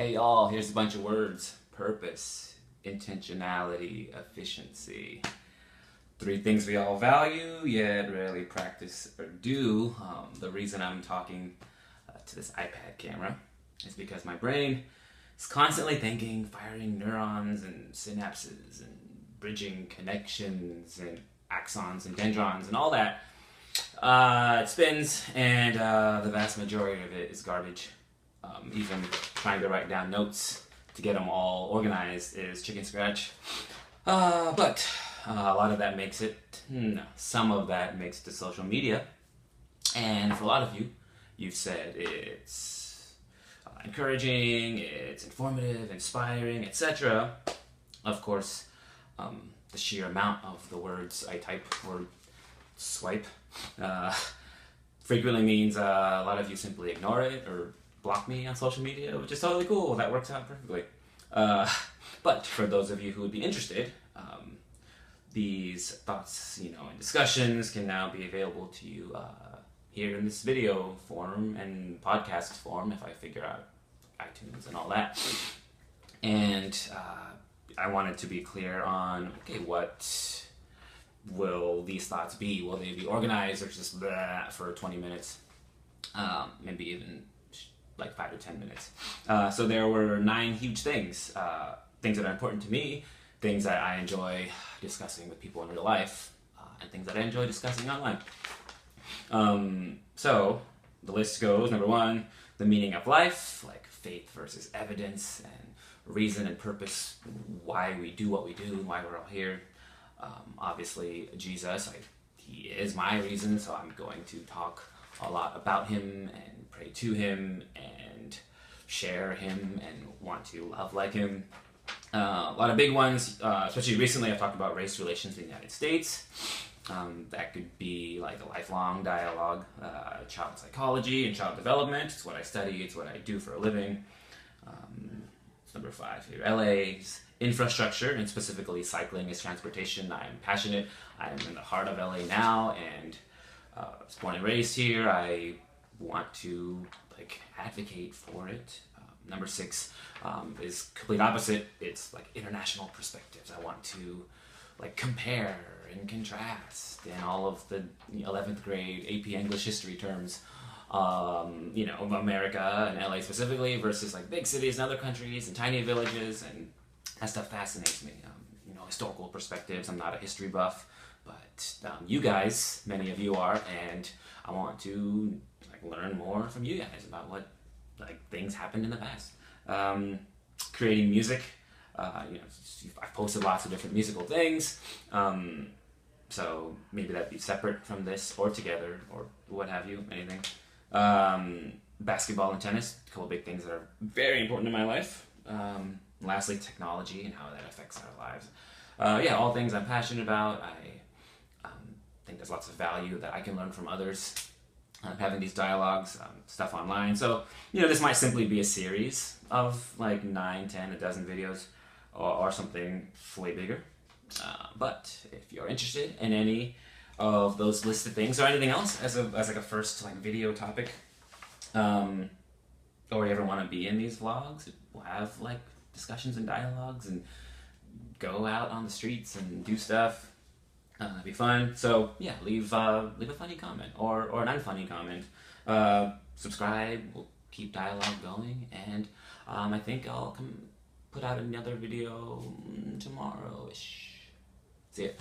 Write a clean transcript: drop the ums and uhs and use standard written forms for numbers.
Hey y'all, here's a bunch of words. Purpose, intentionality, efficiency. Three things we all value, yet rarely practice or do. The reason I'm talking to this iPad camera is because my brain is constantly thinking, firing neurons and synapses and bridging connections and axons and dendrons and all that. It spins, and the vast majority of it is garbage. Even trying to write down notes to get them all organized is chicken scratch. But a lot of that makes it, some of that makes it to social media. And for a lot of you, you've said it's encouraging, it's informative, inspiring, etc. Of course, the sheer amount of the words I type or swipe frequently means a lot of you simply ignore it or block me on social media, which is totally cool. That works out perfectly. But for those of you who would be interested, these thoughts, and discussions can now be available to you here in this video form and podcast form if I figure out iTunes and all that. And I wanted to be clear on, what will these thoughts be? Will they be organized or just blah for 20 minutes? Maybe even like 5 to 10 minutes. So there were 9 huge things, things that are important to me, things that I enjoy discussing with people in real life, and things that I enjoy discussing online. So the list goes, number 1, the meaning of life, like faith versus evidence and reason and purpose, why we do what we do and why we're all here. Obviously Jesus, he is my reason, so I'm going to talk a lot about him and pray to him and share him and want to love like him. A lot of big ones, especially recently I've talked about race relations in the United States. That could be like a lifelong dialogue, child psychology and child development. It's what I study, it's what I do for a living. Number 5 here, LA's infrastructure, and specifically cycling as transportation. I'm passionate. I'm in the heart of LA now, and I was born and raised here. I want to advocate for it. Number 6 is complete opposite. It's like international perspectives. I want to compare and contrast in all of the 11th grade AP English history terms. Of America and LA specifically versus big cities and other countries and tiny villages, and that stuff fascinates me. Historical perspectives. I'm not a history buff, but you guys, many of you are, and I want to learn more from you guys about what things happened in the past. Creating music. I've posted lots of different musical things. So maybe that'd be separate from this or together or what have you, anything. Basketball and tennis, a couple big things that are very important in my life. Lastly, technology and how that affects our lives. All things I'm passionate about. I think there's lots of value that I can learn from others. Having these dialogues, stuff online. So, this might simply be a series of 9, 10, a dozen videos or something way bigger. But if you're interested in any of those listed things or anything else as a first video topic, or you ever want to be in these vlogs, we'll have discussions and dialogues and go out on the streets and do stuff. It'd be fun. So leave a funny comment or an unfunny comment. Subscribe. We'll keep dialogue going, and I think I'll put out another video tomorrow-ish. See ya.